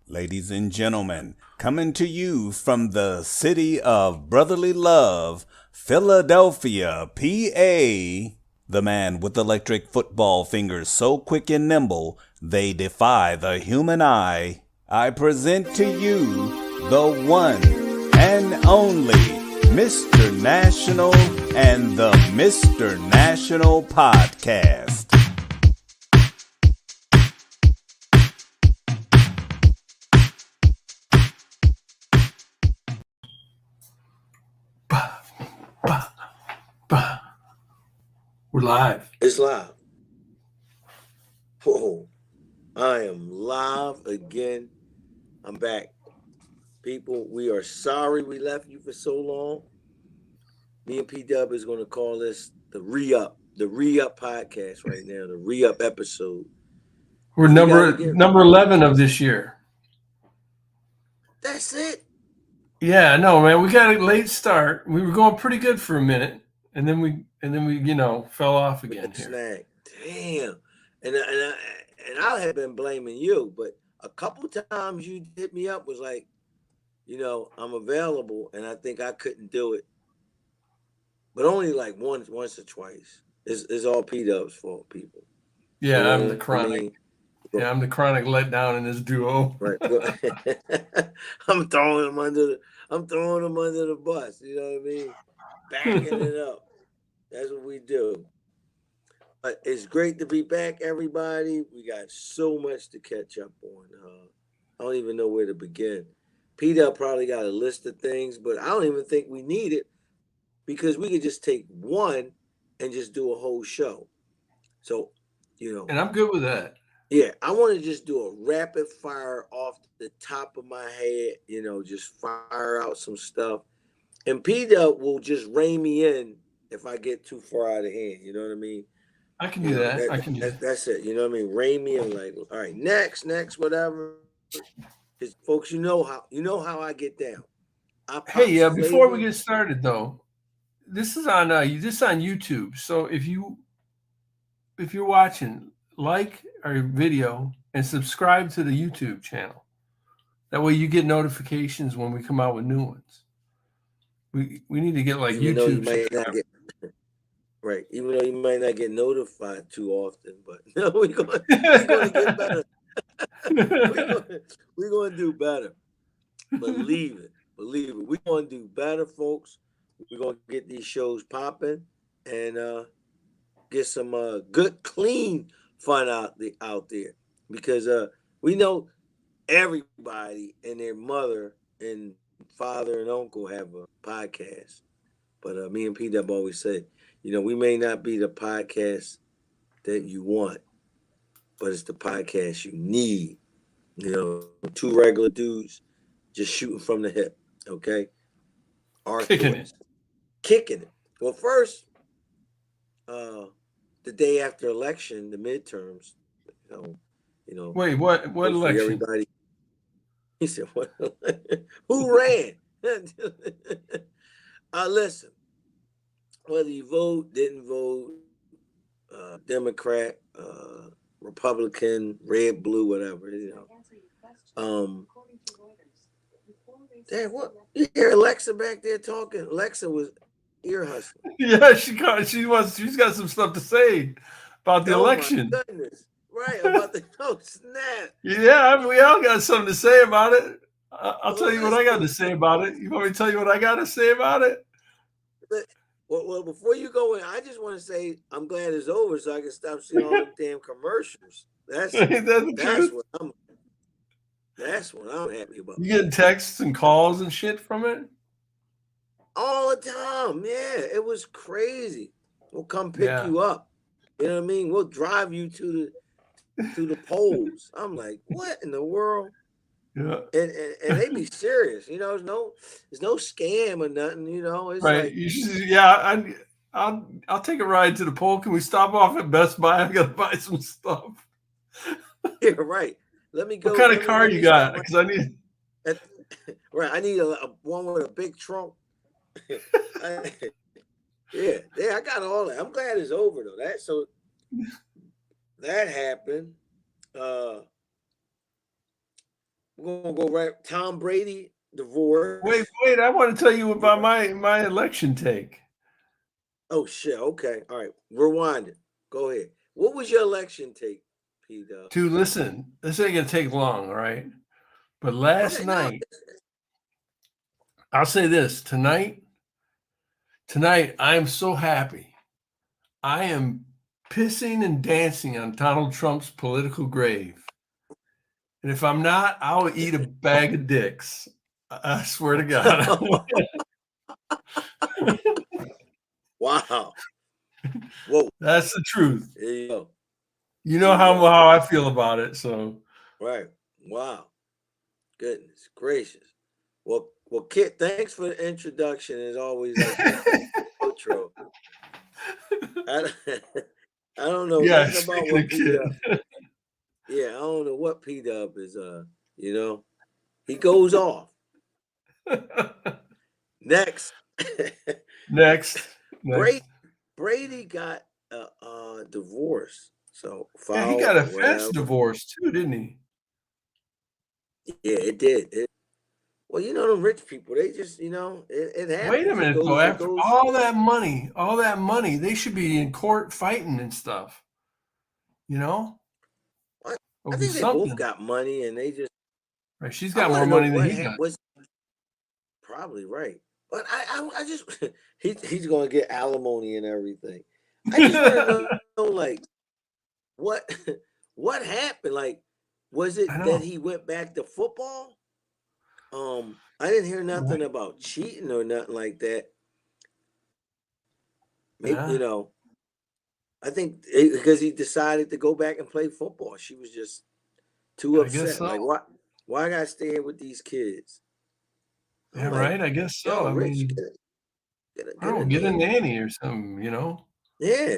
Ladies and gentlemen, coming to you from the city of brotherly love, Philadelphia, PA, the man with electric football fingers so quick and nimble they defy the human eye. I present to you the one and only Mr. National and the Mr. National Podcast. We're live. It's live. Whoa. I am live again. I'm back. People, we are sorry we left you for so long. Me and P-Dub is going to call this the Re-Up podcast right now, the Re-Up episode. We're number 11 of this year. That's it? Yeah, no, man. We got a late start. We were going pretty good for a minute, and then we fell off again here. Snag. Damn. And I have been blaming you, but a couple times you hit me up was like, I'm available, and I think I couldn't do it. But only like once or twice. It's all P-Dub's fault, people. Yeah, I'm the chronic. I'm the chronic letdown in this duo. Right. I'm throwing him under the bus. You know what I mean? Backing it up. That's what we do. But it's great to be back, everybody. We got so much to catch up on. I don't even know where to begin. Peter probably got a list of things, but I don't even think we need it because we could just take one and just do a whole show. So, And I'm good with that. Yeah, I want to just do a rapid fire off the top of my head, just fire out some stuff. And P-Dub will just rein me in if I get too far out of hand. You know what I mean? I can do that. That's it. You know what I mean? Rein me in, like, all right, next, whatever. Because folks, you know how I get down. Hey, before we get started though, this is on YouTube. So if you're watching, like our video and subscribe to the YouTube channel. That way you get notifications when we come out with new ones. We need to get like YouTube. Right. Even though you might not get notified too often, but no, we're going to get better. We're going to do better. Believe it. We're going to do better, folks. We're going to get these shows popping and get some good, clean fun out there, because we know everybody and their mother and father and uncle have a podcast, but me and P-Dub always said, we may not be the podcast that you want, but it's the podcast you need. Two regular dudes just shooting from the hip, okay? Kicking it. Well, first, the day after election, the midterms, Wait, what election? Everybody. He said, "What? Who ran?" Listen. Whether you vote, didn't vote, Democrat, Republican, red, blue, whatever, Damn, what? You hear Alexa back there talking? Alexa was ear hustling. Yeah, she's got some stuff to say about the election. My goodness. Right, about the snap. Yeah, we all got something to say about it. I'll tell you what I got to say about it. You want me to tell you what I got to say about it? Well, before you go in, I just want to say I'm glad it's over so I can stop seeing all them damn commercials. That's what I'm happy about. You getting texts and calls and shit from it? All the time. Yeah, it was crazy. We'll come pick you up. You know what I mean? We'll drive you to the polls. I'm like, what in the world? Yeah. And they be serious. There's no scam or nothing. It's right. Like, I'll take a ride to the poll. Can we stop off at Best Buy? I gotta buy some stuff. Yeah, right. Let me go. What kind of car you got? Because I need. Right, I need a one with a big trunk. Yeah, I got all that. I'm glad it's over though. That happened. We're gonna go right. Tom Brady divorce. Wait! I want to tell you about my election take. Oh shit! Okay, all right. Rewind it. Go ahead. What was your election take, P Dub? Dude, listen, this ain't gonna take long, all right? But last Okay, night, I'll say this: tonight, I am so happy. I am pissing and dancing on Donald Trump's political grave. And if I'm not, I'll eat a bag of dicks. I swear to God. Wow. Whoa. That's the truth. There you go. You know how I feel about it. So right. Wow. Goodness gracious. Well, Kit, thanks for the introduction. As always, outro. I don't know nothing about what P-Dub. Yeah, I don't know what P-Dub is. He goes off. Next. Brady got a divorce. So he got a fence divorce too, didn't he? Yeah, it did. Well, the rich people, they just, it happens. Wait a minute, though. After all that money, they should be in court fighting and stuff. I think they both got money, and they just. Right, she's got more money than he got. Probably right, but I just he's going to get alimony and everything. I just want to know, like, what happened? Like, was it that he went back to football? I didn't hear nothing about cheating or nothing like that. Maybe, I think because he decided to go back and play football. She was just too upset. Like, why I gotta stay here with these kids? Yeah, right. I guess so. I mean, get a nanny or something, Yeah,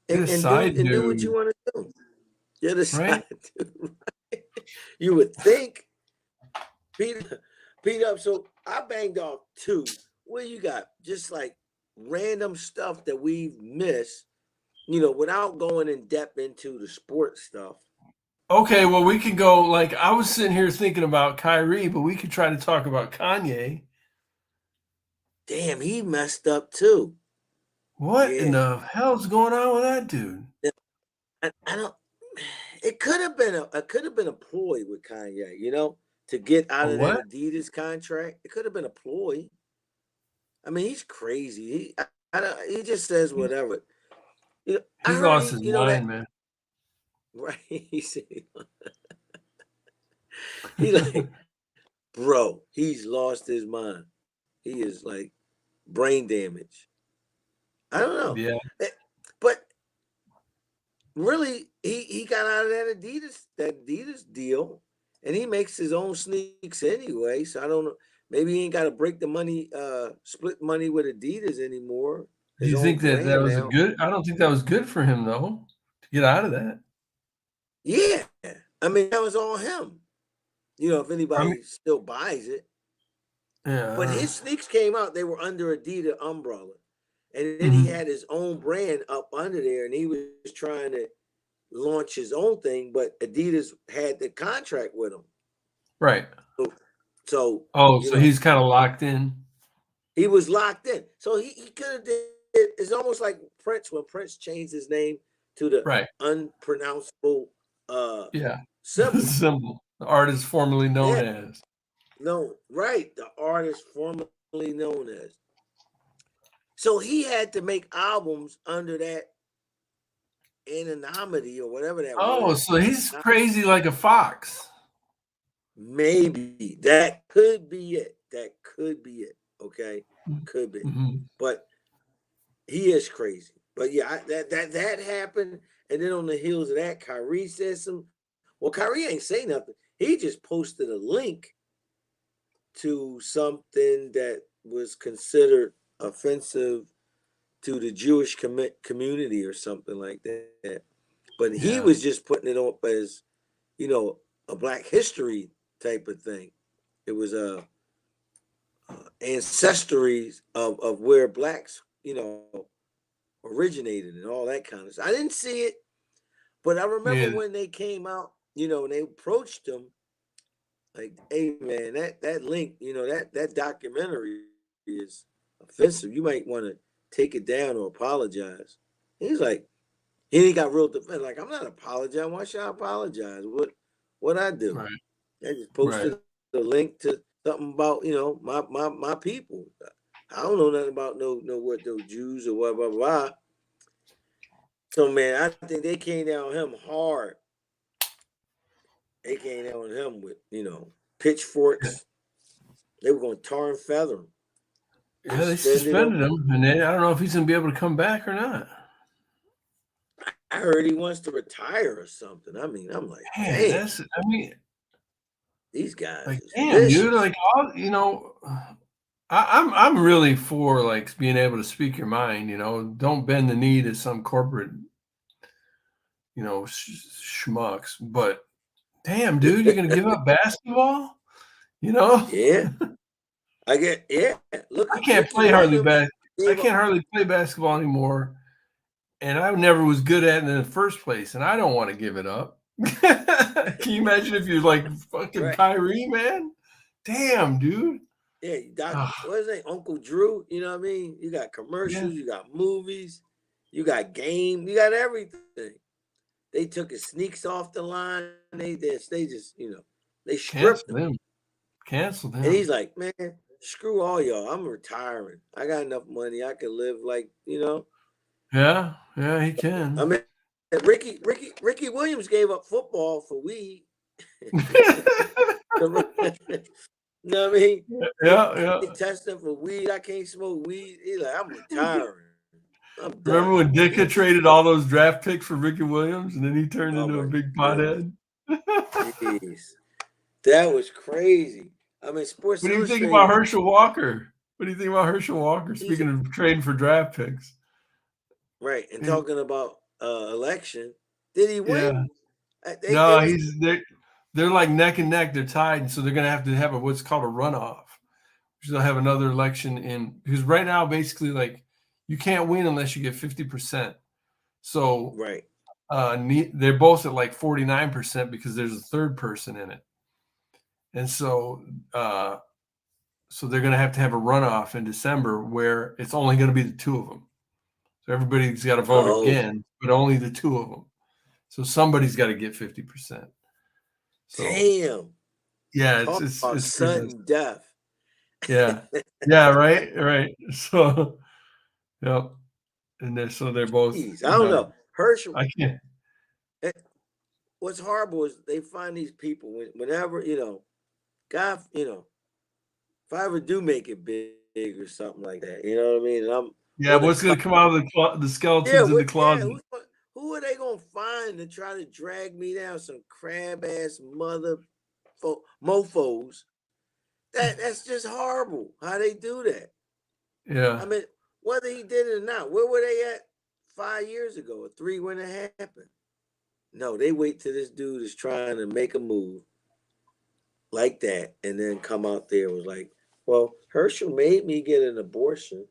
and do what you want to do. Get a side dude. Right? You would think. Beat up. So I banged off 2. What you got? Just like random stuff that we've missed, without going in depth into the sports stuff. Okay, well, we could go, like, I was sitting here thinking about Kyrie, but we could try to talk about Kanye. Damn, he messed up too. What in the hell's going on with that dude? I don't. It could have been a ploy with Kanye, to get out of that Adidas contract. It could have been a ploy. I mean, he's crazy. He just says whatever. He lost his mind, man. Right? He's like, bro, he's lost his mind. He is like brain damage. I don't know. Yeah. But really, he got out of that Adidas deal, and he makes his own sneaks anyway. So I don't know. Maybe he ain't got to break the money, split money with Adidas anymore. Do you think that was good? I don't think that was good for him though, to get out of that. Yeah, I mean that was all him. If anybody still buys it. Yeah. But his sneaks came out; they were under Adidas umbrella, and then he had his own brand up under there, and he was trying to launch his own thing, but Adidas had the contract with him. Right. So he's kind of locked in. He was locked in. So he could have did it. It's almost like Prince when Prince changed his name to the unpronounceable symbol. The artist formerly known as. No, right. The artist formerly known as. So he had to make albums under that anonymity or whatever that was. Oh, so he's crazy like a fox. Maybe. That could be it. Okay? Could be. But he is crazy. But yeah, that happened. And then on the heels of that, Kyrie said Kyrie ain't say nothing. He just posted a link to something that was considered offensive to the Jewish community or something like that. But he was just putting it up as, a Black history type of thing. It was ancestries of where Blacks, originated and all that kind of stuff. I didn't see it, but I remember when they came out, and they approached him, Like, hey man, that link, that documentary is offensive. You might want to take it down or apologize. He's like, he ain't got real defense. Like, I'm not apologizing. Why should I apologize? What I do? Right. I just posted the link to something about my people. I don't know nothing about no what those Jews or blah blah blah. So man, I think they came down on him hard. They came down on him with pitchforks. They were going to tar and feather him. Yeah, they suspended him, and I don't know if he's going to be able to come back or not. I heard he wants to retire or something. I mean, I'm like, damn. These guys, like, damn, dude, like, I'm really for like being able to speak your mind. Don't bend the knee to some corporate, schmucks. But damn, dude, you're gonna give up basketball? Yeah. Look, I can't hardly play basketball anymore. And I never was good at it in the first place, and I don't want to give it up. Can you imagine if you're like fucking Kyrie, man? Damn, dude. Yeah, what is it, Uncle Drew? You know what I mean? You got commercials, you got movies, you got game, you got everything. They took his sneaks off the line. They just, they stripped him. Canceled him. And he's like, man, screw all y'all. I'm retiring. I got enough money. I can live like, Yeah, he can. I mean, Ricky Williams gave up football for weed. You know what I mean? Yeah. He tested for weed. I can't smoke weed. He's like, I'm retiring. Remember when Dicka traded all those draft picks for Ricky Williams, and then he turned into a big pothead? Jeez. That was crazy. I mean, sports. What do you think about Herschel Walker? Speaking of trading for draft picks. Right, and talking about election, did he win? No, they're like neck and neck. They're tied, and so they're going to have what's called a runoff. They'll have another election because right now, basically, like you can't win unless you get 50%. So they're both at like 49% because there's a third person in it, and so they're going to have a runoff in December where it's only going to be the two of them. So everybody's got to vote again, but only the two of them. So somebody's got to get 50%. So, damn. Yeah, it's sudden death. Yeah. Yeah, right. So, yep. And they're both. Jeez, I don't know. Herschel. I can't. What's horrible is they find these people whenever, God, if I ever do make it big or something like that, you know what I mean? And what's going to come out of the skeletons in the closet? Yeah, who are they going to find to try to drag me down? Some crab-ass mofos. That's just horrible how they do that. Yeah. I mean, whether he did it or not, where were they at 5 years ago or 3 when it happened? No, they wait till this dude is trying to make a move like that and then come out there and was like, well, Herschel made me get an abortion.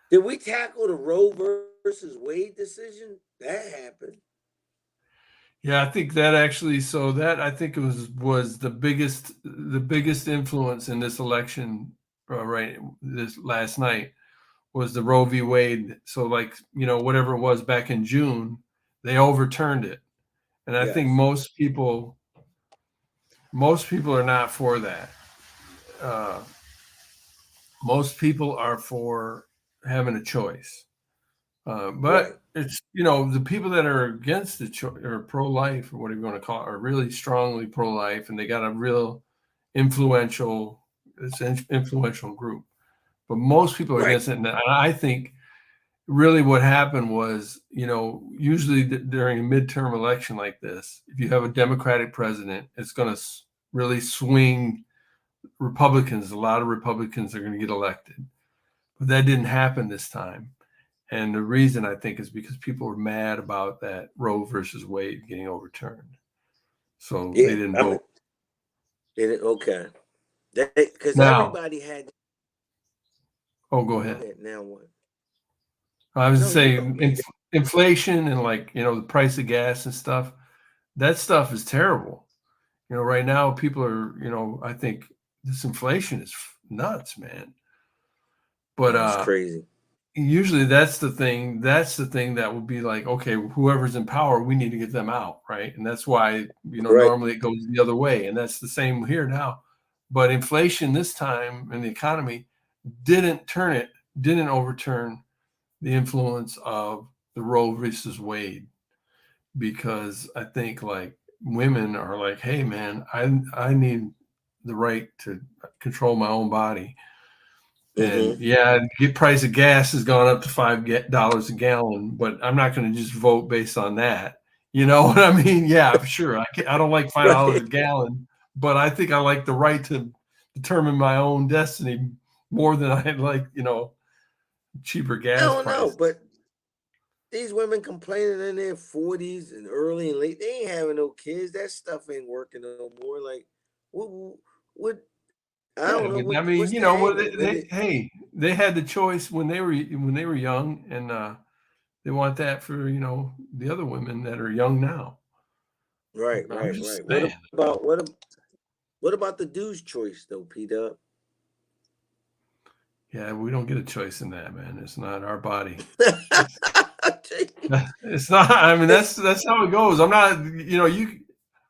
Did we tackle the Roe versus Wade decision? That happened. Yeah, I think that actually. So that I think it was the biggest influence in this election. This last night was the Roe v. Wade. So whatever it was back in June, they overturned it, and I think most people are not for that. Most people are for having a choice. But it's, the people that are against the choice or pro-life or whatever you want to call it are really strongly pro-life, and they got a real influential group. But most people are against it. And I think really what happened was, usually during a midterm election like this, if you have a Democratic president, it's going to really swing Republicans. A lot of Republicans are going to get elected. But that didn't happen this time. And the reason, I think, is because people were mad about that Roe versus Wade getting overturned. So they didn't vote. Okay. Because everybody had. Oh, go ahead. Now what? I was saying inflation and the price of gas and stuff. that stuff is terrible. Right now people are, I think this inflation is nuts, man. But it's crazy. Usually that's the thing that would be like, okay, whoever's in power, we need to get them out, right? And that's why, normally it goes the other way. And that's the same here now. But inflation this time in the economy didn't overturn the influence of the Roe versus Wade, because I think like women are like, hey man, I need the right to control my own body. And the price of gas has gone up to $5 a gallon, but I'm not going to just vote based on that. You know what I mean? Yeah, for sure. I don't like $5 a gallon, but I think I like the right to determine my own destiny more than I like, cheaper gas prices. I don't know, but these women complaining in their 40s and early and late, they ain't having no kids. That stuff ain't working no more. Like, what? I don't know. I mean, they had the choice when they were young, and they want that for the other women that are young now. Right. What about the dude's choice though, P-Dub? Yeah, we don't get a choice in that, man. It's not our body. It's not. I mean, that's how it goes. I'm not.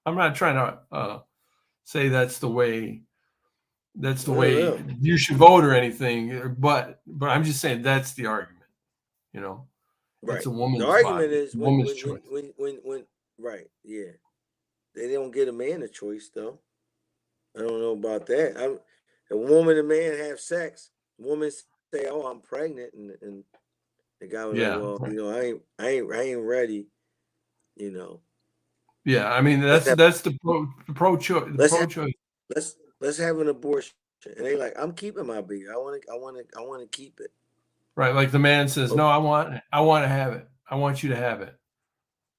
I'm not trying to say that's the way. That's the way you should vote or anything, but I'm just saying that's the argument. Right. It's a woman's the argument body. is Woman's choice. When right, yeah, they don't get a man a choice though. I don't know about that. A woman and man have sex. Women say, "Oh, I'm pregnant," and the guy was like, "Well, right. I ain't ready." Yeah, I mean that's the pro-choice. Let's have an abortion, and they like, "I'm keeping my baby. I want to keep it." Right, like the man says, "No, I want to have it. I want you to have it,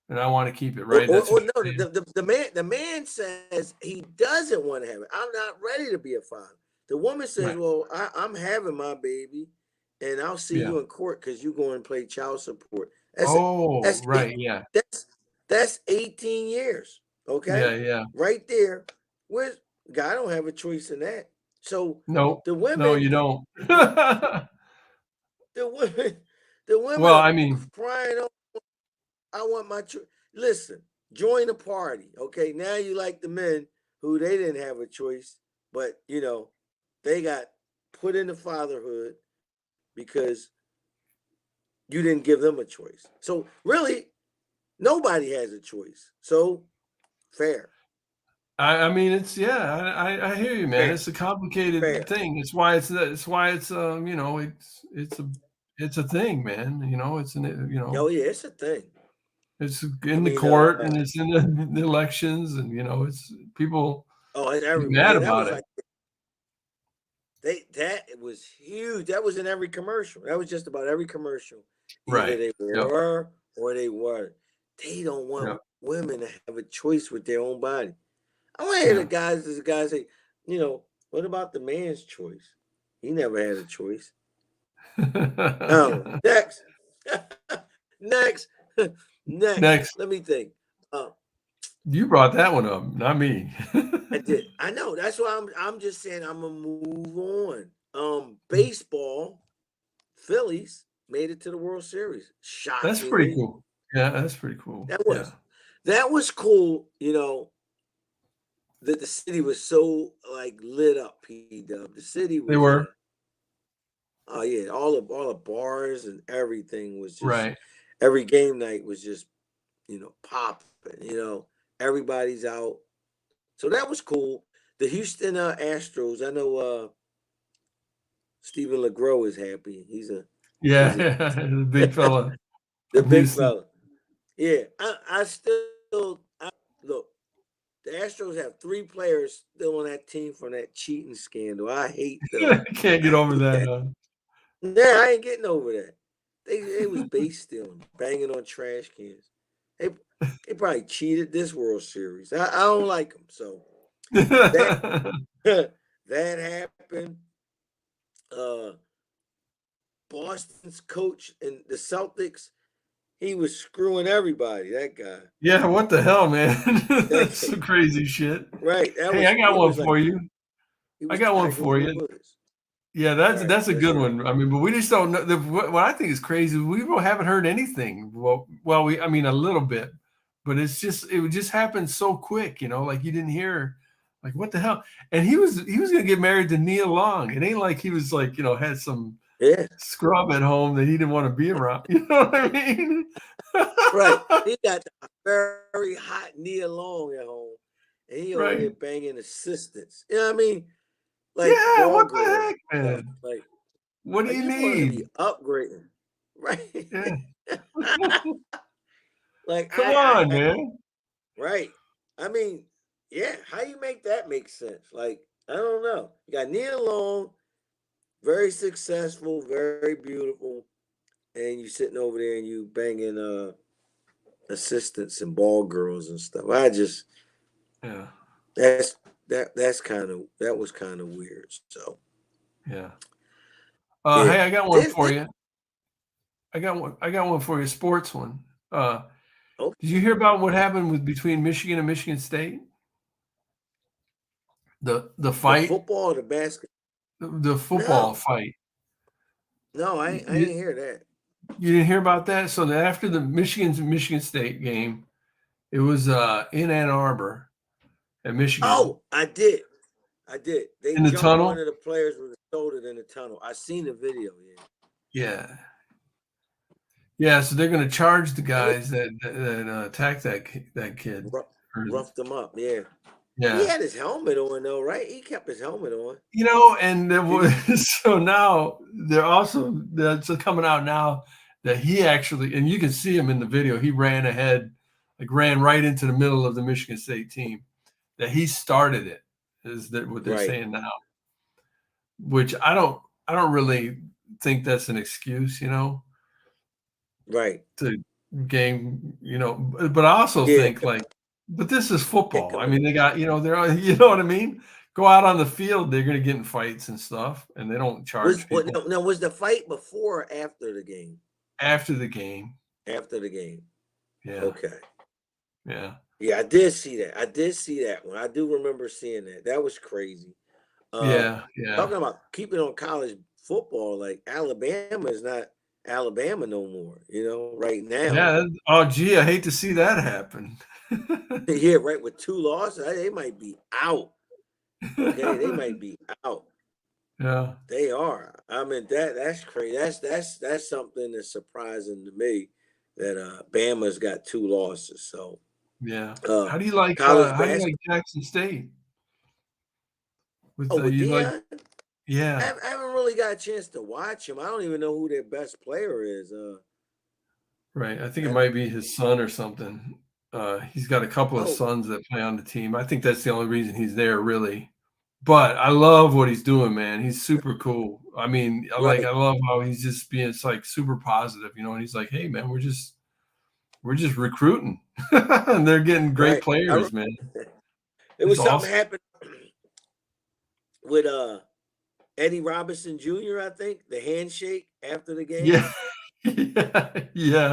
and I want to keep it." Right? No, the man says he doesn't want to have it. I'm not ready to be a father. The woman says, "Well, I'm having my baby, and I'll see you in court because you're going to play child support." That's That's 18 years. Okay. Yeah. Right there. I don't have a choice in that. So the women. No, you don't. the women. Well, I mean, crying out, I want my choice. Listen, join the party. Okay. Now you like the men who they didn't have a choice, but they got put into fatherhood because you didn't give them a choice. So really, nobody has a choice. So fair. I mean, it's I hear you, man. Fair. It's a complicated thing. It's why it's it's a thing, man. It's Oh yeah, it's a thing. It's in the court and it's in the elections, and it's people. Oh, it's everywhere. Mad about it. That was huge. That was in every commercial. That was just about every commercial. Right. Either they were or they weren't. They don't want women to have a choice with their own body. I want to hear the guys say, what about the man's choice? He never had a choice. Next. Next. Let me think. You brought that one up, not me. I did. I know. That's why I'm just saying I'm gonna move on. Baseball, Phillies made it to the World Series. Shocking. That's pretty cool. Yeah, that's pretty cool. That was cool, that the city was so lit up, P-Dub. The city was, they were. Oh yeah, all the bars and everything was just right. Every game night was just, popping, everybody's out. So that was cool. The Houston Astros, I know Stephen LeGros is happy. He's a the big fella. The big fella. Yeah. I still look. The Astros have 3 players still on that team from that cheating scandal. I hate them. Can't get over that. Yeah, I ain't getting over that. They was base stealing, banging on trash cans. They probably cheated this World Series. I don't like them. So that happened. Boston's coach and the Celtics, he was screwing everybody. That guy. Yeah, what the hell, man? That's some crazy shit. Right. I got one for you. I got one for you. Yeah, that's a good one. I mean, but we just don't know. What I think is crazy is we haven't heard anything. Well, a little bit, but it just happened so quick, like you didn't hear, like what the hell. And he was gonna get married to Nia Long. It ain't like he was like had some scrub at home that he didn't want to be around. You know what I mean? Right. He got a very hot Nia Long at home, and he over there banging assistants. You know what I mean? Like, what the heck, man? Like, what do you need? Be upgrading, right? Yeah. Like, come on, man. Right. I mean, yeah. How you make that make sense? Like, I don't know. You got Nia Long, very successful, very beautiful, and you sitting over there and you banging assistants and ball girls and stuff. That was kind of weird. So yeah. Hey, I got one for you. I got one for you. Sports one. Did you hear about what happened between Michigan and Michigan State? The fight. The football or the basketball? The football fight. No, I didn't hear that. You didn't hear about that? So after the Michigan State game, it was in Ann Arbor at Michigan. Oh, I did. They in the tunnel. One of the players was assaulted in the tunnel. I seen the video. Yeah. So they're going to charge the guys that attacked that kid. Roughed them up. Yeah. Yeah. He had his helmet on though, right? He kept his helmet on. And so now that's coming out now that he actually, and you can see him in the video, he ran right into the middle of the Michigan State team. That he started it, is that what they're saying now? Which I don't really think that's an excuse, Right. To game, but I also think but this is football. I mean, they got, they're, you know what I mean? Go out on the field, they're going to get in fights and stuff, and they don't charge people. Now, was the fight before or after the game? After the game. After the game. Yeah. Okay. Yeah. Yeah, I did see that one. I do remember seeing that. That was crazy. Yeah. Talking about keeping on college football, like Alabama is not Alabama no more, right now. Yeah. Oh, gee, I hate to see that happen. Yeah, right. With 2 losses, they might be out. Okay, they might be out. Yeah, they are. I mean, that's crazy. That's something that's surprising to me that Bama's got 2 losses. So yeah. How do you like Jackson State? With Deion? Yeah. I haven't really got a chance to watch him. I don't even know who their best player is. Right. I think it might be his son or something. He's got a couple of sons that play on the team. I think that's the only reason he's there, really. But I love what he's doing, man. He's super cool. I mean, I love how he's just being super positive, and he's like, "Hey, man, we're just recruiting, and they're getting great players, man." It was something happened with Eddie Robinson Jr. I think the handshake after the game. Yeah.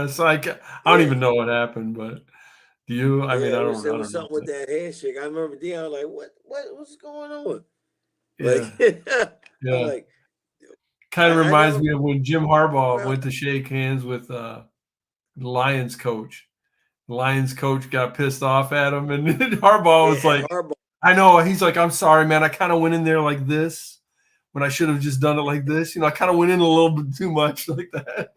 It's like I don't even know what happened, but. Do you? I mean, I don't know. There was something with that handshake. I remember Deion like, what's going on? Yeah. Kind of reminds me of when Jim Harbaugh went to shake hands with the Lions coach. The Lions coach got pissed off at him, and Harbaugh was like, I know. He's like, I'm sorry, man. I kind of went in there like this when I should have just done it like this. I kind of went in a little bit too much like that.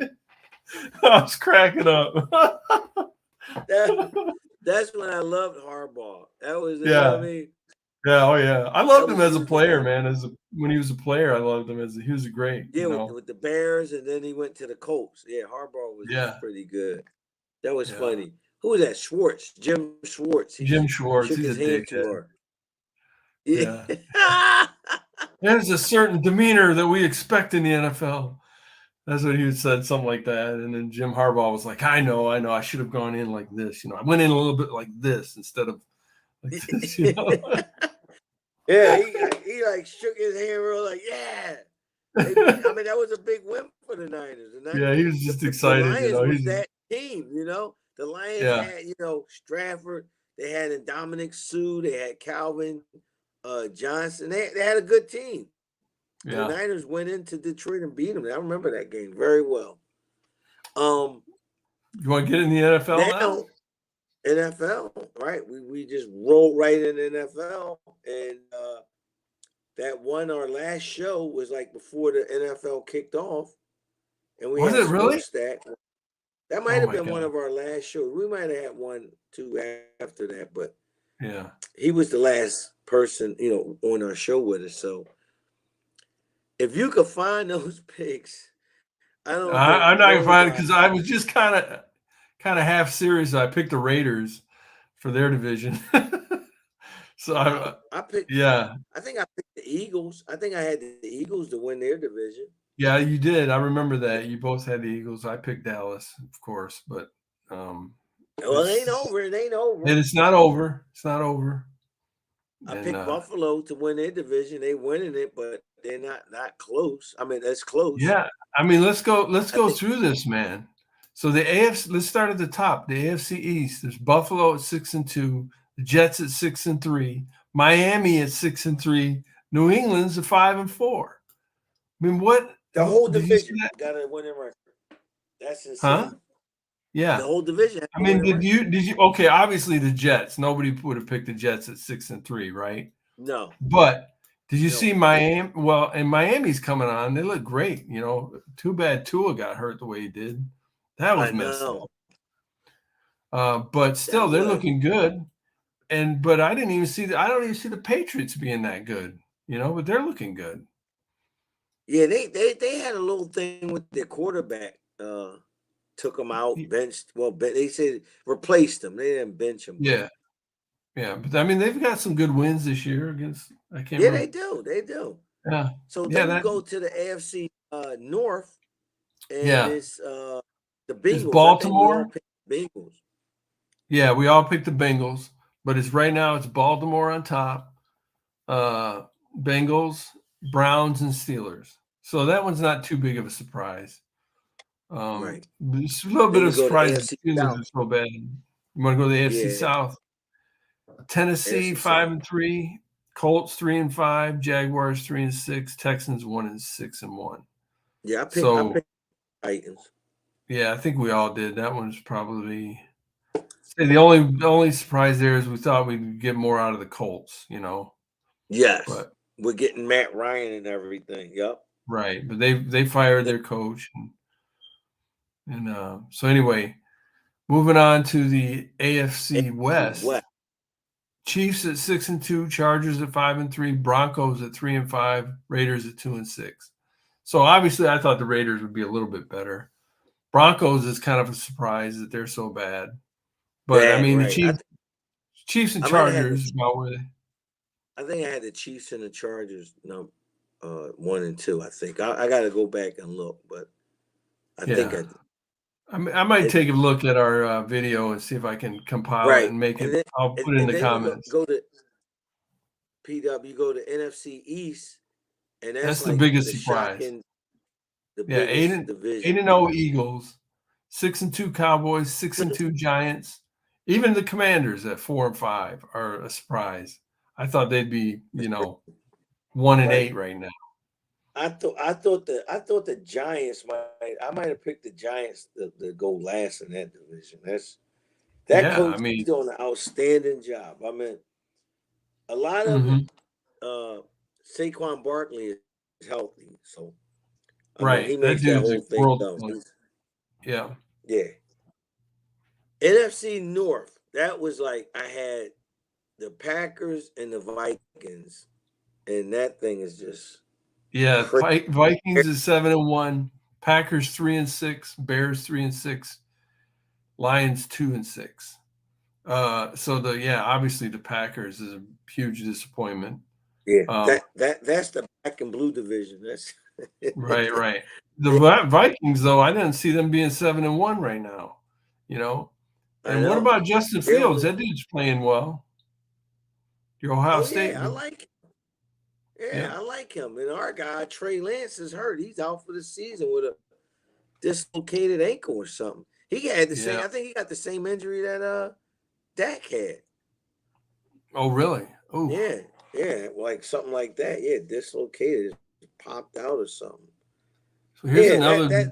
I was cracking up. That's when I loved Harbaugh. That was what I mean. Yeah, oh yeah. I loved him as a player, man. When he was a player, I loved him he was great. Yeah, with the Bears, and then he went to the Colts. Yeah, Harbaugh was pretty good. That was funny. Who was that? Schwartz, Jim Schwartz. Jim Schwartz. He's a dickhead. Yeah. There's a certain demeanor that we expect in the NFL. That's what he had said, something like that. And then Jim Harbaugh was like, I know. I should have gone in like this. I went in a little bit like this instead of like this. Yeah, he like shook his hand real like, yeah. I mean, that was a big win for the Niners. Yeah, he was just excited. The Lions team, you know. The Lions Yeah. had, you know, Stratford. They had Dominic Sue. They had Calvin Johnson. They had a good team. Yeah. The Niners went into Detroit and beat them. I remember that game very well. You want to get in the NFL now? NFL, right? We just rolled right in the NFL, and that one our last show was like before the NFL kicked off, and we Was had it really? Smokestack. That might Oh have my been God. one of our last shows. We might have had 1, 2 after that, but Yeah. he was the last person, you know, on our show with us. So if you could find those picks, I don't think I'm not gonna find it nobody. because I was just kind of half serious. I picked the Raiders for their division. So I picked. yeah, I think I picked the Eagles. I think I had the Eagles to win their division. yeah, you did. I remember that you both had the Eagles. I picked Dallas, of course, but Well, it ain't over. It ain't over. and it's not over. It's not over. I And picked Buffalo to win their division. They winning it, but they're not close. I mean, that's close. yeah, I mean, let's go through this, man. So the AFC, let's start at the top. The AFC East. There's Buffalo at 6-2, the Jets at 6-3, Miami at 6-3, New England's at 5-4. I mean, what The whole did you division see that? got a winning record. That's insane. Huh? Yeah. The whole division. I mean, did you? Okay, obviously the Jets. Nobody would have picked the Jets at 6-3, right? No. But did you see Miami? Well, and Miami's coming on. They look great. You know, too bad Tua got hurt the way he did. That was messed up. But still, they're looking good. But I didn't even see I don't even see the Patriots being that good. You know, but they're looking good. Yeah, they had a little thing with their quarterback. Took him out, benched. Well, they said replaced him. They didn't bench him. Yeah. Yeah, but I mean, they've got some good wins this year against. I can't. Yeah, remember. they do. Yeah. So then we go to the AFC North, and it's the Bengals. It's Baltimore. I think we all picked Bengals. Yeah, we all picked the Bengals, but it's right now. It's Baltimore on top, Bengals, Browns, and Steelers. So that one's not too big of a surprise. Right. It's a little bit of surprise. The Steelers are so bad. You want to go to the AFC South? Tennessee 5-3, Colts 3-5, Jaguars 3-6, Texans 1-6-1. Yeah, I picked Titans. Yeah, I think we all did. That one's probably the only surprise there is we thought we'd get more out of the Colts, you know. Yes, but we're getting Matt Ryan and everything. Yep. Right, but they fired their coach, and so anyway, moving on to the AFC West. Chiefs at 6-2, Chargers at 5-3, Broncos at 3-5, Raiders at 2-6. So obviously, I thought the Raiders would be a little bit better. Broncos is kind of a surprise that they're so bad, but I mean the Chiefs and Chargers. I think I had the Chiefs and the Chargers 1 and 2. I think I got to go back and look, but I think I might take a look at our video and see if I can compile it and make it. I'll put it in the comments. Go to PW. You go to NFC East, and that's the biggest surprise. The biggest division. 8-0 Eagles, 6-2 Cowboys, 6-2 Giants. Even the Commanders at 4-5 are a surprise. I thought they'd be, 1-8 right now. I thought the Giants might have picked the Giants to go last in that division. Coach is doing an outstanding job. I mean, a lot of Saquon Barkley is healthy, so he makes that whole thing go. Yeah. NFC North. That was like I had the Packers and the Vikings, and that thing is just. Yeah, Vikings is 7-1, Packers 3-6, Bears 3-6, Lions 2-6. So obviously the Packers is a huge disappointment. Yeah, that's the black and blue division. That's right. The Vikings though, I didn't see them being 7-1 right now. And what about Justin Fields? That dude's playing well. Your Ohio State. I like him. Yeah, I like him. And our guy, Trey Lance, is hurt. He's out for the season with a dislocated ankle or something. He had the same. I think he got the same injury that Dak had. Oh, really? Oh, yeah, like something like that. Yeah, dislocated, popped out or something. So here's another.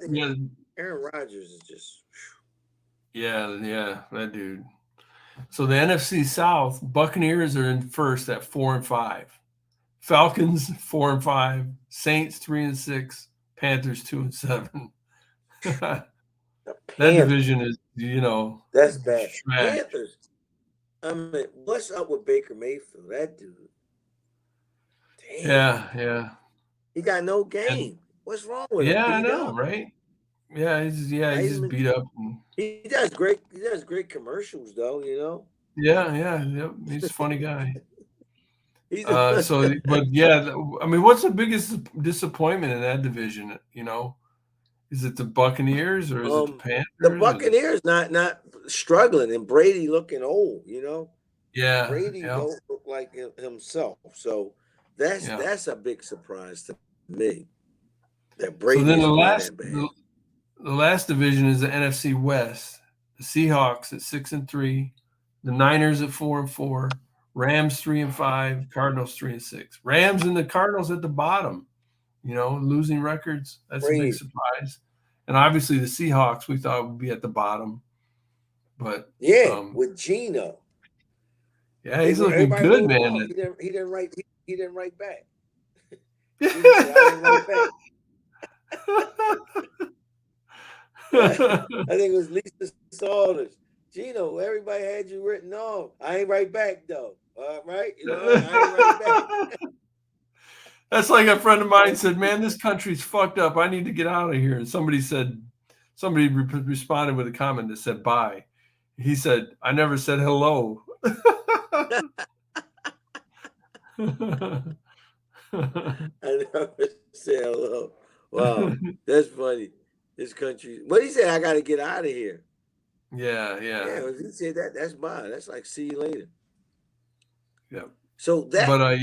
Aaron Rodgers is just. Yeah, that dude. So the NFC South, Buccaneers are in first at 4-5. Falcons 4-5. Saints 3-6. Panthers 2-7. That division is, that's bad. trash. Panthers. I mean, what's up with Baker Mayfield? That dude. Damn. Yeah. He got no game. What's wrong with him? Yeah, I know, right? Yeah, he's just beat up. He does great. He does great commercials, though. Yeah. He's a funny guy. But yeah, I mean, what's the biggest disappointment in that division? Is it the Buccaneers or is it the Panthers? The Buccaneers not struggling and Brady looking old. Yeah, Brady don't look like himself. So that's a big surprise to me. That Brady. So then the last division is the NFC West. The Seahawks at 6-3, the Niners at 4-4, Rams 3-5, Cardinals 3-6. Rams and the Cardinals at the bottom. Losing records. That's a big surprise. And obviously the Seahawks we thought would be at the bottom. But with Geno. Yeah, he's looking good, man. He didn't write back. He said, I didn't write back. I think it was Lisa Saunders. Geno, everybody had you written off. I ain't right back though. Right? I ain't right back. That's like a friend of mine said, man, this country's fucked up. I need to get out of here. And somebody responded with a comment that said, bye. He said, I never said hello. I never said hello. Wow, that's funny. This country. What he said, I got to get out of here. Yeah. If he said that, that's bye. That's like see you later. Yeah. So that. But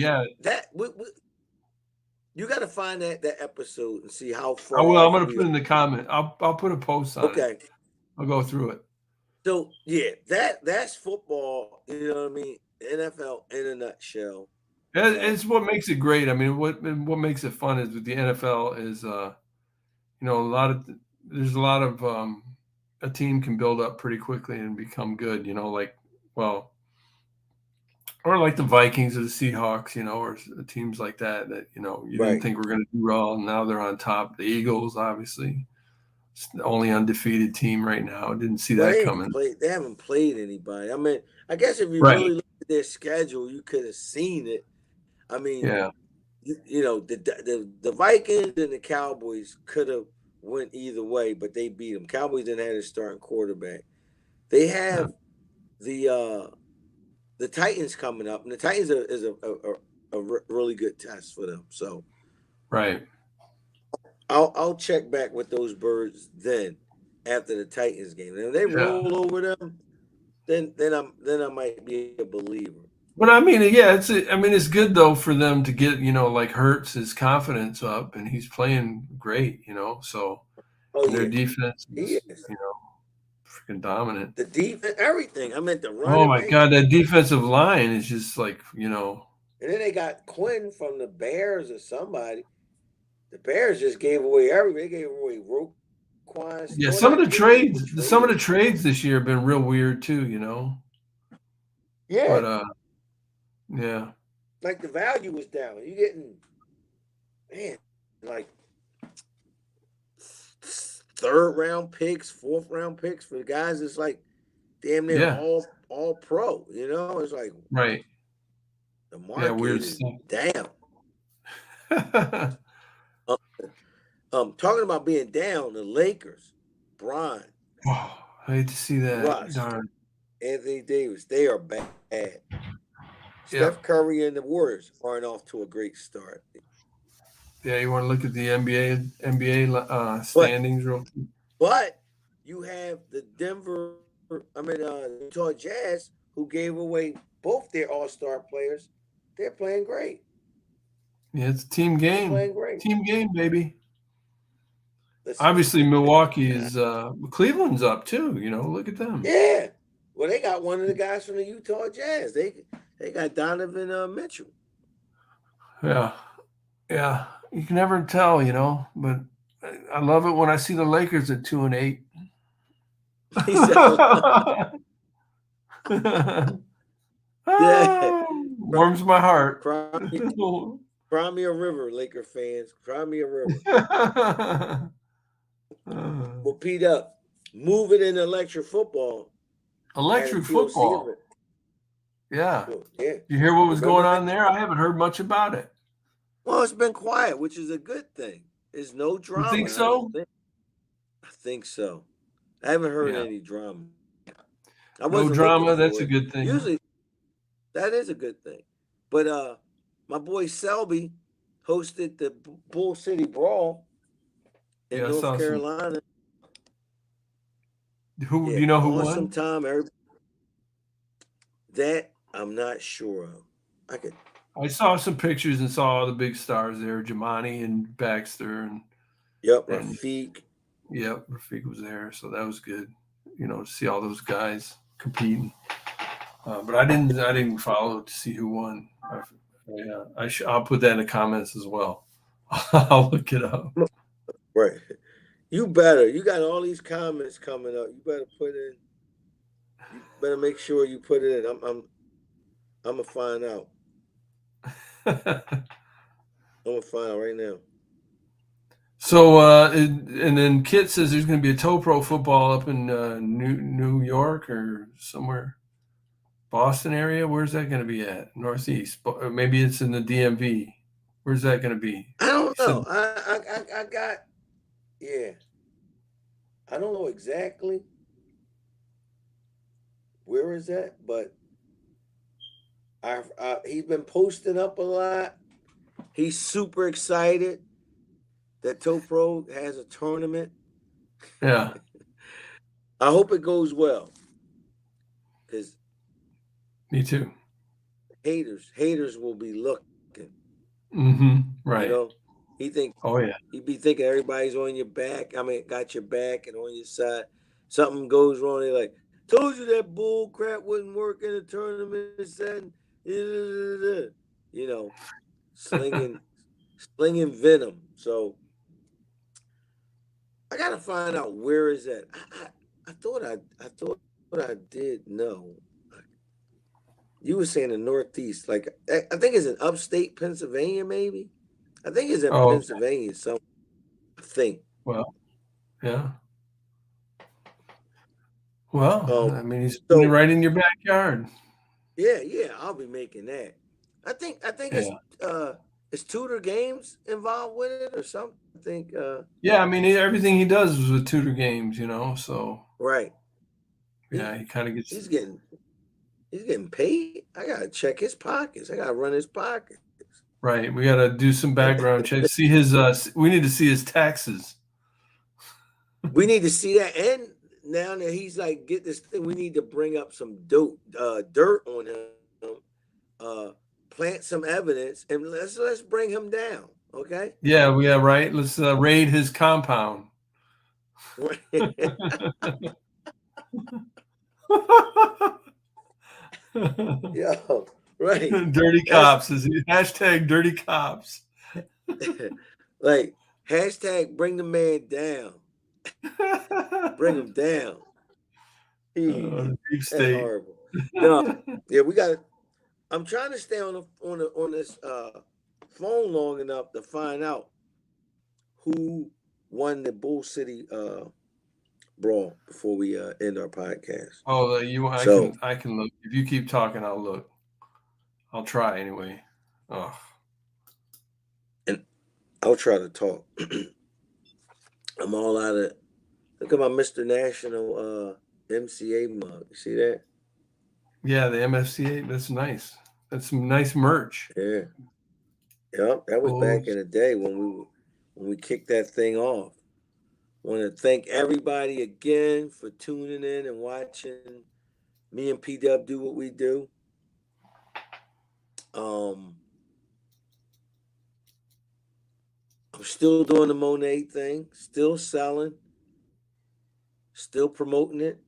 you got to find that episode and see how far. Oh well, I'm going to put in the comment. I'll put a post on it. Okay. I'll go through it. So yeah, that's football. You know what I mean? NFL in a nutshell. It's what makes it great. I mean, what makes it fun is with the NFL is, there's a lot of a team can build up pretty quickly and become good. Or like the Vikings or the Seahawks, or teams like that you didn't think were going to do well, and now they're on top. The Eagles, obviously, it's the only undefeated team right now. I didn't see that coming. They haven't played anybody. I mean, I guess if you really look at their schedule, you could have seen it. I mean, the Vikings and the Cowboys could have went either way, but they beat them. Cowboys didn't have a starting quarterback. They have the Titans coming up, and the Titans is a really good test for them. So, I'll check back with those birds then after the Titans game. And if they roll over them, then I might be a believer. But I mean, it's good though for them to get, like Hurts his confidence up, and he's playing great, So their defense is, freaking dominant. The defense, everything. I meant the run. Oh my God, that defensive line is just like, And then they got Quinn from the Bears or somebody. The Bears just gave away everything. They gave away Roquan. Yeah, some of the trades this year have been real weird too, Yeah. But yeah. Like the value was down. You're getting, man, like third round picks, fourth round picks for the guys. It's like damn near all pro. It's like the market is down. Talking about being down, the Lakers, Bron. Oh, I hate to see that. Russ, darn. Anthony Davis, they are bad. Steph Curry and the Warriors aren't off to a great start. Yeah, you want to look at the NBA standings real quick. But you have the Utah Jazz, who gave away both their all-star players. They're playing great. Yeah, it's a team game. They're playing great. Team game, baby. Obviously, Milwaukee is Cleveland's up too. You know, look at them. Yeah. Well, they got one of the guys from the Utah Jazz. They got Donovan Mitchell. Yeah. You can never tell, you know. But I love it when I see the Lakers at 2-8. Yeah. Warms my heart. Cry me a river, Laker fans. Cry me a river. Well, Pete up. Moving in electric football. Electric football. Yeah. Yeah. You hear what was going on there? I haven't heard much about it. Well, it's been quiet, which is a good thing. There's no drama. You think so? I think so. I haven't heard any drama. No drama, that's a good thing. Usually, that is a good thing. But my boy Selby hosted the Bull City Brawl in North Carolina. Do you know who won? Sometime that I'm not sure of. I saw some pictures and saw all the big stars there, Jamani and Baxter and Rafiq. Yep, Rafiq was there, so that was good. You know, to see all those guys competing. But I didn't follow to see who won. I'll put that in the comments as well. I'll look it up. Right. You better. You got all these comments coming up. You better put in. You better make sure you put it in. I'm gonna find out. I'm gonna find out right now. So, and then Kit says there's going to be a Toe Pro football up in New York or somewhere, Boston area. Where's that going to be at? Northeast. Maybe it's in the DMV. Where's that going to be? I don't know. I got. Yeah. I don't know exactly where is that, but he's been posting up a lot. He's super excited that Toe Pro has a tournament. Yeah. I hope it goes well. Because me too. Haters will be looking. Mm-hmm. Right. You know, he'd be thinking everybody's on your back. I mean, got your back and on your side. Something goes wrong, they're like, told you that bull crap wouldn't work in a tournament. You know, slinging venom. So I gotta find out where is that. I thought I did know. You were saying the Northeast, like I think it's in upstate Pennsylvania, maybe. I think it's in Pennsylvania. So I think. Well, yeah. Well, I mean, he's right in your backyard. Yeah, I'll be making that. I think it's Tudor Games involved with it or something. I think. Yeah, I mean, everything he does is with Tudor Games, you know. So. Right. Yeah, he kind of gets. He's getting paid. I gotta check his pockets. I gotta run his pockets. Right. We gotta do some background check. See his. We need to see his taxes. We need to see that, and now that he's like, get this thing, we need to bring up some dirt on him. Plant some evidence, and let's bring him down. Okay. Yeah. Right. Let's raid his compound. Yo, right. Dirty cops is hashtag dirty cops. Like hashtag bring the man down. Bring him down. Deep state. Horrible. No, yeah, we got. I'm trying to stay on this phone long enough to find out who won the Bull City Brawl before we end our podcast. Oh, I can look. If you keep talking, I'll look. I'll try anyway. Oh. And I'll try to talk. I'm all out of. Look at my Mr. National MCA mug. You see that? Yeah, the MFCA. That's nice. That's some nice merch. Yeah. Yep, that was back in the day when we kicked that thing off. Want to thank everybody again for tuning in and watching me and P-Dub do what we do. I'm I'm still doing the Monet thing, still selling, still promoting it.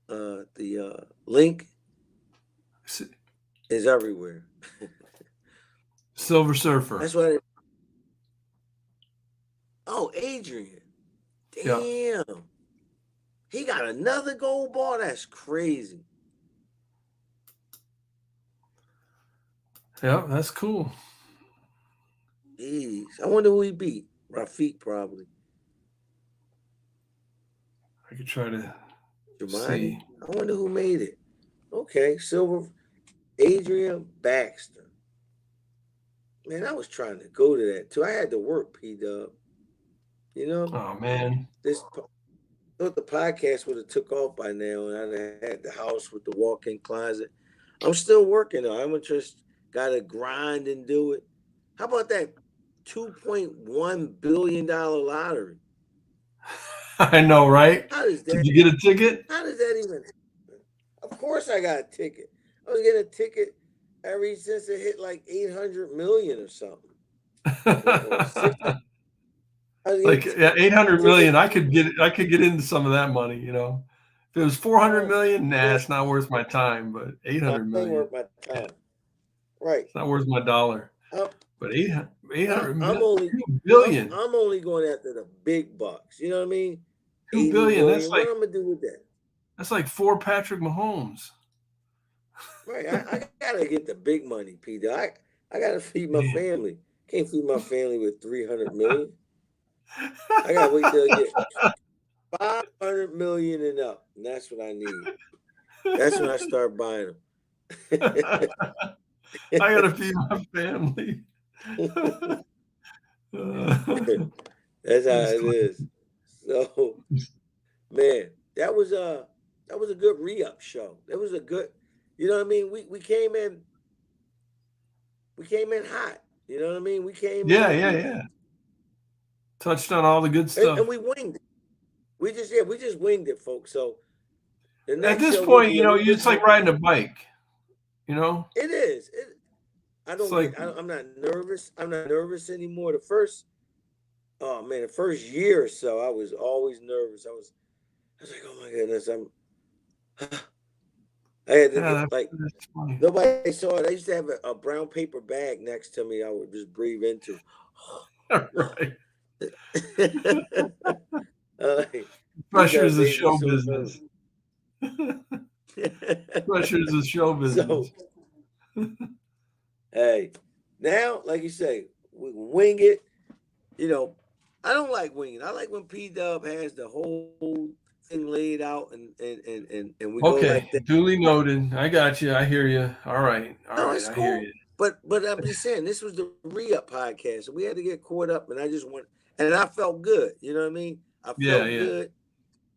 The link is everywhere. Silver Surfer. That's what. Oh, Adrian. Damn. Yeah. He got another gold ball. That's crazy. Yeah, that's cool. Jeez. I wonder who he beat. Rafiq, probably. I could try to Jemani? see. I wonder who made it. Okay, silver. Adrian Baxter. Man, I was trying to go to that too. I had to work, P-Dub. You know? Oh, man. I thought the podcast would have took off by now, and I'd have had the house with the walk-in closet. I'm still working though. I'm just got to grind and do it. How about that $2.1 billion lottery? I know, right? How does that? Did you get a ticket? How does that even? Of course, I got a ticket. I was getting a ticket ever since it hit like 800 million or something. Like 800 million, I could get into some of that money, you know. If it was 400 million, nah, it's not worth my time. But 800 million, worth my time. Right, it's not worth my dollar. But 800 billion. I'm only going after the big bucks. You know what I mean? 2 billion. That's what like, I'm gonna do with that? That's like 4 Patrick Mahomes. Right, I gotta get the big money, Peter. I gotta feed my family. Can't feed my family with 300 million. I gotta wait till I get 500 million and up, and that's what I need. That's when I start buying them. I gotta feed my family. That's how it is. So, man, that was a good re-up show. That was a good, you know what I mean? We came in hot. You know what I mean? We came in. Yeah. Touched on all the good stuff. And we winged it. We just winged it, folks. So at this point, you know, it's like riding a bike. You know? It is. I'm not nervous. I'm not nervous anymore. The first year or so, I was always nervous. I was like, oh my goodness, I had to nobody saw it. I used to have a brown paper bag next to me. I would just breathe into. Right. Pressure is a show business. Pressure is a show business. So, hey, now, like you say, we wing it. You know, I don't like winging. I like when P-Dub has the whole thing laid out and we go like that. Duly noted. I got you. I hear you. All right. I hear you. But I'm just saying, this was the re-up podcast, and we had to get caught up, and I felt good. You know what I mean? I felt good.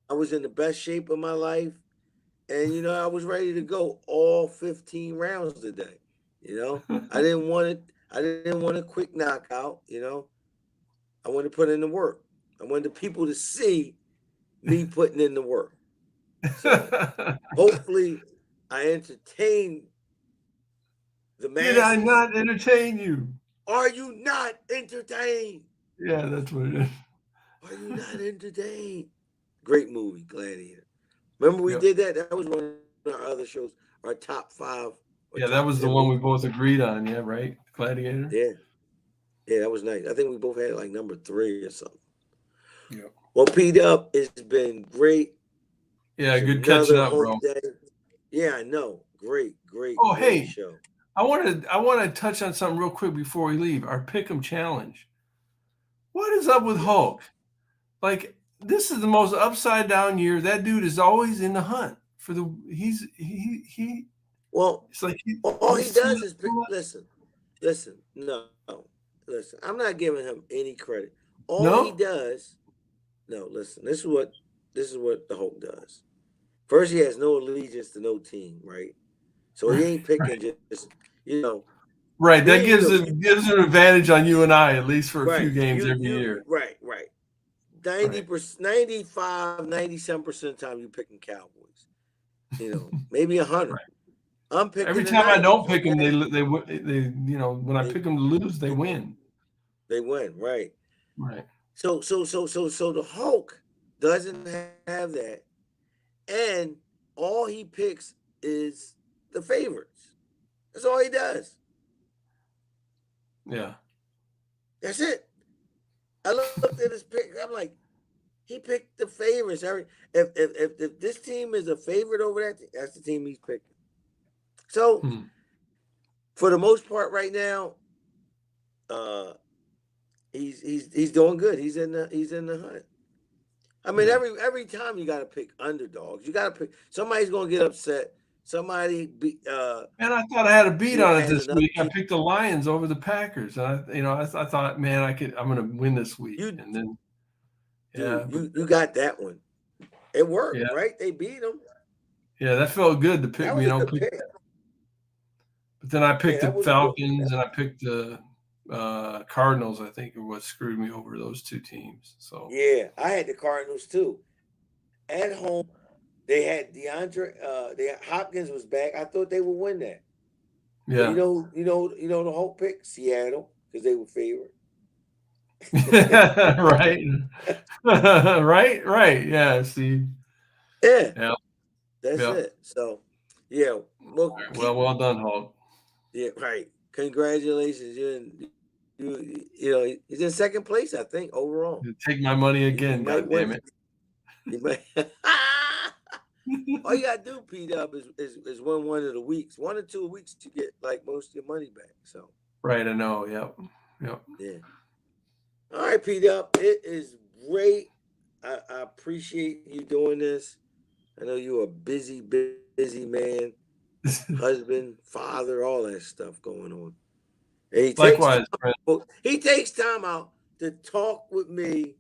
I was in the best shape of my life, and you know, I was ready to go all 15 rounds today. You know, I didn't want a quick knockout. You know, I wanted to put in the work. I wanted the people to see me putting in the work. So hopefully, I entertain the masses. Did I not entertain you? Are you not entertained? Yeah, that's what it is. Are you not entertained? Great movie, Gladiator. Remember we did that? That was one of our other shows, our top 5. Yeah, that was the one we both agreed on. Yeah, right? Gladiator? Yeah, that was nice. I think we both had like number 3 or something. Yeah. Well, P-Dub, it's been great. Yeah, good catching up, bro. Yeah, I know. Great. Oh, great hey, show. I want to touch on something real quick before we leave. Our Pick'em challenge. What is up with Hulk? Like, this is the most upside down year. That dude is always in the hunt for the. Well, it's like all he does is listen. No, listen. I'm not giving him any credit. He does. No, listen. This is what the Hulk does. First, he has no allegiance to no team, right? So he ain't picking just Right. That gives an advantage on you and I, at least for a few games every year. Right. 90%, 95, 97% of the time you're picking Cowboys. You know, maybe 100. Right. I'm picking every time I don't pick them, they when I pick them to lose, they win. They win, right? Right. So the Hulk doesn't have that, and all he picks is the favorites. That's all he does. Yeah. That's it. I looked at his pick. I'm like, he picked the favorites. If this team is a favorite over that, that's the team he's picking. So, for the most part, right now, he's doing good. He's in the hunt. I mean, every time you got to pick underdogs. You got to pick somebody's going to get upset. Somebody be. Man, I thought I had a beat on it this week. I picked the Lions over the Packers. And I thought, man, I'm going to win this week. And then, you got that one. It worked, right? They beat them. Yeah, that felt good to pick. But then I picked the Falcons and I picked the Cardinals. I think are what screwed me over, those two teams. So yeah, I had the Cardinals too. At home, they had Hopkins was back. I thought they would win that. Yeah, you know the whole pick, Seattle, because they were favored. right. Yeah, see. Yeah. That's it. So, yeah. Well done, Hulk. Yeah, right. Congratulations. He's in second place, I think, overall. You take my money again, goddammit. You might. All you gotta do, P-Dub, is win one of the weeks. 1 or 2 weeks to get like most of your money back. So right, I know. Yep. Yeah. All right, P-Dub. It is great. I appreciate you doing this. I know you're a busy man, husband, father, all that stuff going on. And Likewise, he takes time out to talk with me,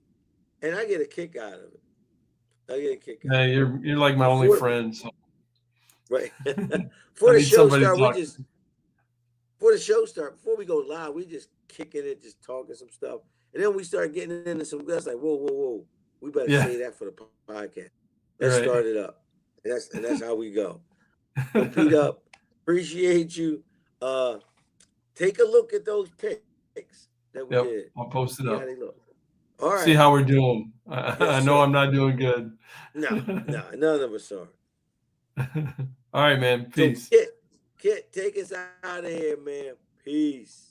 and I get a kick out of it. Yeah, you're like my only friend. So. Right. Before the show start, before we go live, we just kicking it, just talking some stuff, and then we start getting into some. That's like, whoa, we better say that for the podcast. Let's start it up. And that's how we go. So, Pete up. Appreciate you. Take a look at those picks that we did. I'll post it up. All right. See how we're doing. I know I'm not doing good. No, none of us are. All right, man. Peace. So, Kit, take us out of here, man. Peace.